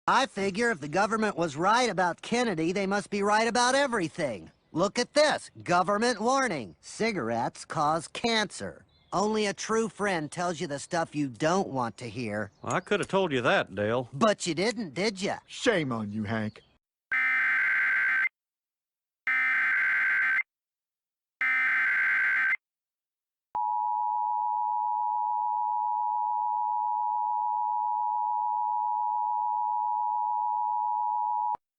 I figure if the government was right about Kennedy, they must be right about everything. Look at this. Government warning. Cigarettes cause cancer. Only a true friend tells you the stuff you don't want to hear. Well, I could have told you that, Dale. But you didn't, did you? Shame on you, Hank.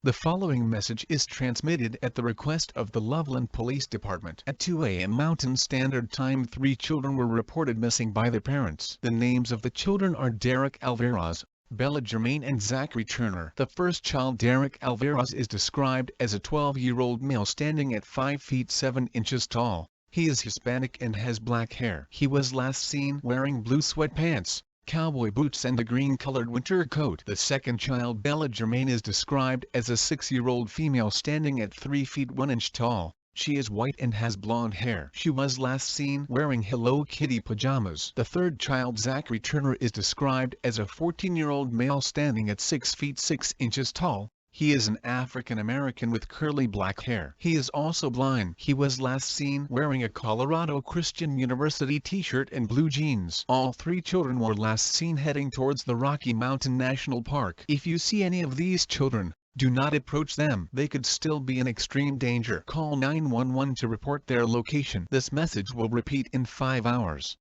The following message is transmitted at the request of the Loveland Police Department. At 2 a.m. Mountain Standard Time, 3 children were reported missing by their parents. The names of the children are Derek Alvarez, Bella Germain and Zachary Turner. The first child, Derek Alvarez, is described as a 12-year-old male standing at 5 feet 7 inches tall. He is Hispanic and has black hair. He was last seen wearing blue sweatpants, cowboy boots and a green-colored winter coat. The second child, Bella Germain, is described as a 6-year-old female standing at 3 feet 1 inch tall. She is white and has blonde hair. She was last seen wearing Hello Kitty pajamas. The third child, Zachary Turner, is described as a 14-year-old male standing at 6 feet 6 inches tall. He is an African American with curly black hair. He is also blind. He was last seen wearing a Colorado Christian University t-shirt and blue jeans. All 3 children were last seen heading towards the Rocky Mountain National Park. If you see any of these children, do not approach them. They could still be in extreme danger. Call 911 to report their location. This message will repeat in 5 hours.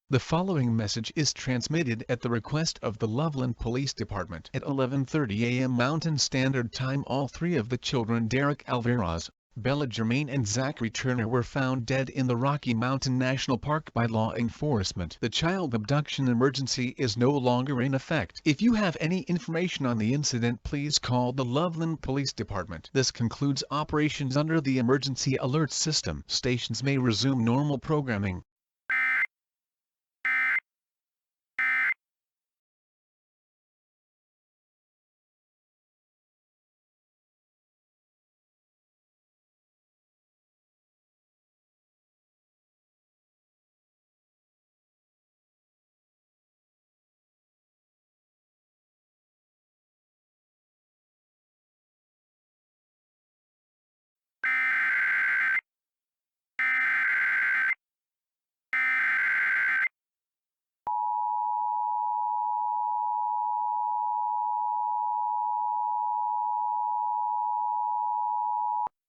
The following message is transmitted at the request of the Loveland Police Department. At 11:30 a.m. Mountain Standard Time, all 3 of the children, Derek Alvarez, Bella Germain and Zachary Turner, were found dead in the Rocky Mountain National Park by law enforcement. The child abduction emergency is no longer in effect. If you have any information on the incident, please call the Loveland Police Department. This concludes operations under the emergency alert system. Stations may resume normal programming.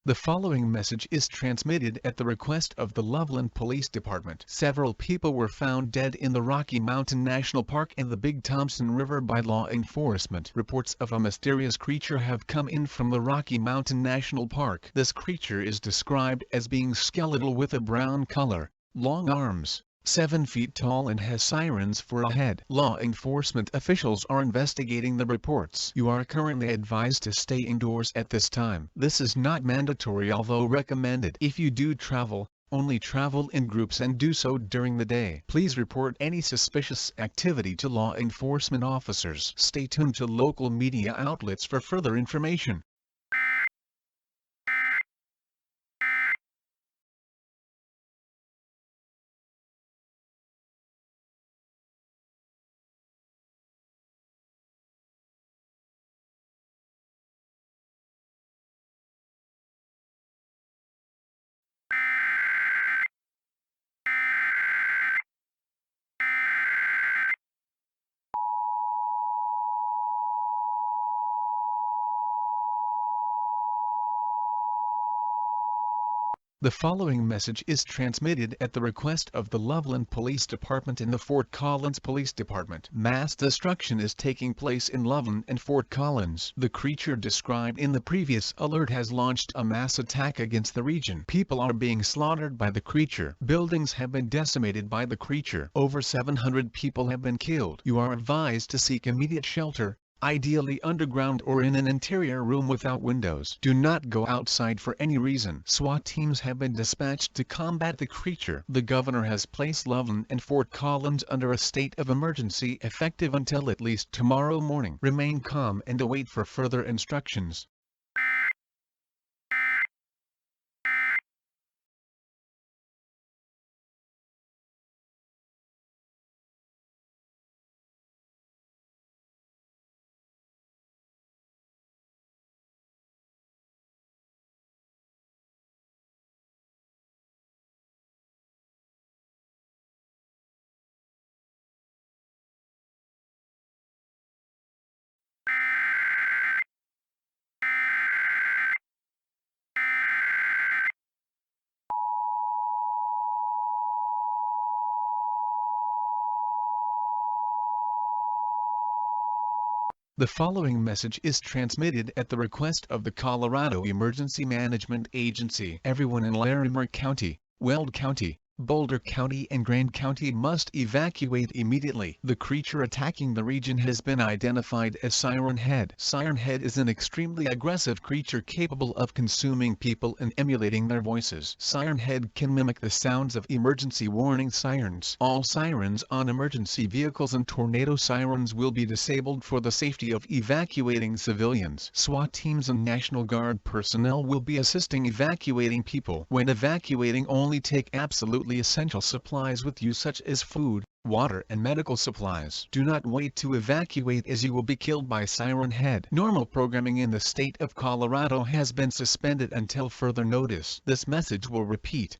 The following message is transmitted at the request of the Loveland Police Department. Several people were found dead in the Rocky Mountain National Park and the Big Thompson River by law enforcement. Reports of a mysterious creature have come in from the Rocky Mountain National Park. This creature is described as being skeletal with a brown color, long arms, 7 feet tall and has sirens for a head. Law enforcement officials are investigating the reports. You are currently advised to stay indoors at this time. This is not mandatory, although recommended. If you do travel, only travel in groups and do so during the day. Please report any suspicious activity to law enforcement officers. Stay tuned to local media outlets for further information. The following message is transmitted at the request of the Loveland Police Department and the Fort Collins Police Department. Mass destruction is taking place in Loveland and Fort Collins. The creature described in the previous alert has launched a mass attack against the region. People are being slaughtered by the creature. Buildings have been decimated by the creature. Over 700 people have been killed. You are advised to seek immediate shelter, ideally underground or in an interior room without windows. Do not go outside for any reason. SWAT teams have been dispatched to combat the creature. The governor has placed Loveland and Fort Collins under a state of emergency effective until at least tomorrow morning. Remain calm and await for further instructions. The following message is transmitted at the request of the Colorado Emergency Management Agency. Everyone in Larimer County, Weld County, Boulder County and Grand County must evacuate immediately. The creature attacking the region has been identified as Siren Head. Siren Head is an extremely aggressive creature capable of consuming people and emulating their voices. Siren Head can mimic the sounds of emergency warning sirens. All sirens on emergency vehicles and tornado sirens will be disabled for the safety of evacuating civilians. SWAT teams and National Guard personnel will be assisting evacuating people. When evacuating, only take absolutely essential supplies with you such as food, water and medical supplies. Do not wait to evacuate as you will be killed by Siren Head. Normal programming in the state of Colorado has been suspended until further notice. This message will repeat.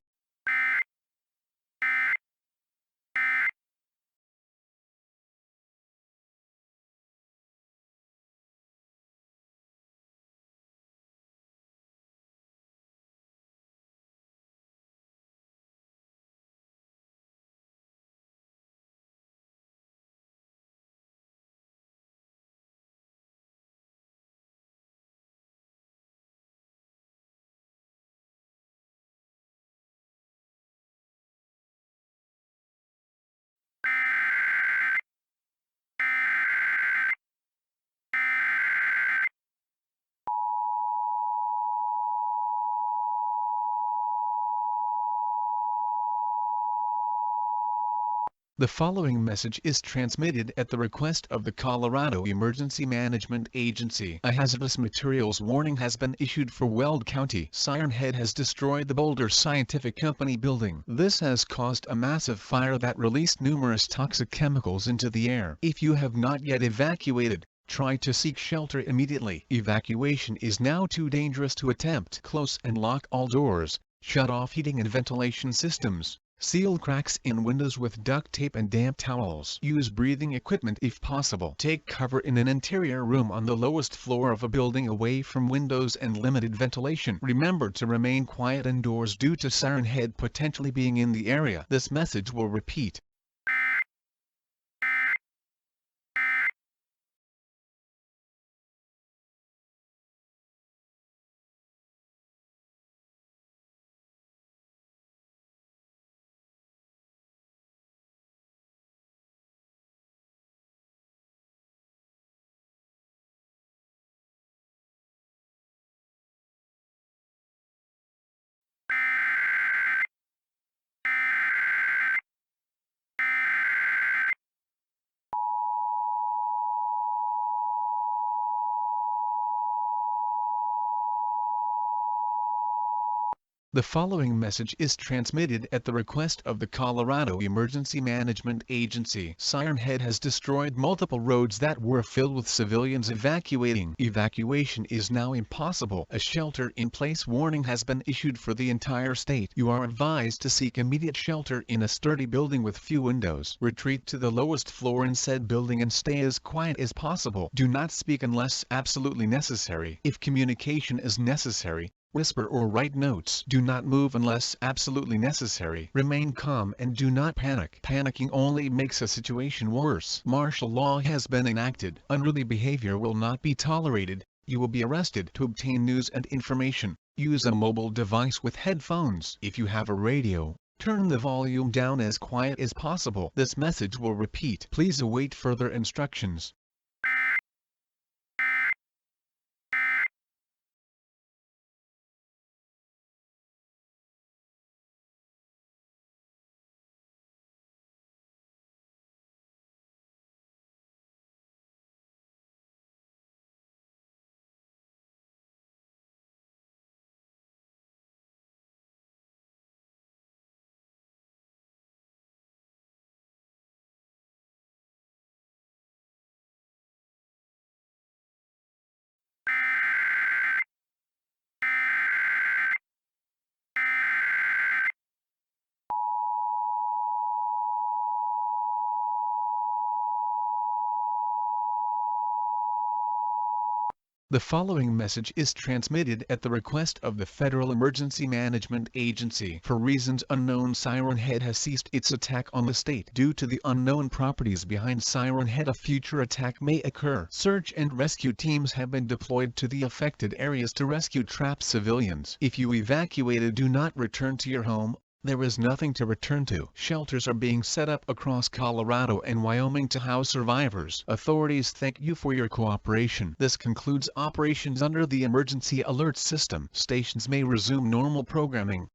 The following message is transmitted at the request of the Colorado Emergency Management Agency. A hazardous materials warning has been issued for Weld County. Siren Head has destroyed the Boulder Scientific Company building. This has caused a massive fire that released numerous toxic chemicals into the air. If you have not yet evacuated, try to seek shelter immediately. Evacuation is now too dangerous to attempt. Close and lock all doors. Shut off heating and ventilation systems. Seal cracks in windows with duct tape and damp towels. Use breathing equipment if possible. Take cover in an interior room on the lowest floor of a building away from windows and limited ventilation. Remember to remain quiet indoors due to Siren Head potentially being in the area. This message will repeat. The following message is transmitted at the request of the Colorado Emergency Management Agency. Siren Head has destroyed multiple roads that were filled with civilians evacuating. Evacuation is now impossible. A shelter-in-place warning has been issued for the entire state. You are advised to seek immediate shelter in a sturdy building with few windows. Retreat to the lowest floor in said building and stay as quiet as possible. Do not speak unless absolutely necessary. If communication is necessary, whisper or write notes. Do not move unless absolutely necessary. Remain calm and do not panic. Panicking only makes a situation worse. Martial law has been enacted. Unruly behavior will not be tolerated. You will be arrested. To obtain news and information, use a mobile device with headphones. If you have a radio, turn the volume down as quiet as possible. This message will repeat. Please await further instructions. The following message is transmitted at the request of the Federal Emergency Management Agency. For reasons unknown, Siren Head has ceased its attack on the state. Due to the unknown properties behind Siren Head, a future attack may occur. Search and rescue teams have been deployed to the affected areas to rescue trapped civilians. If you evacuated, do not return to your home. There is nothing to return to. Shelters are being set up across Colorado and Wyoming to house survivors. Authorities thank you for your cooperation. This concludes operations under the Emergency Alert System. Stations may resume normal programming.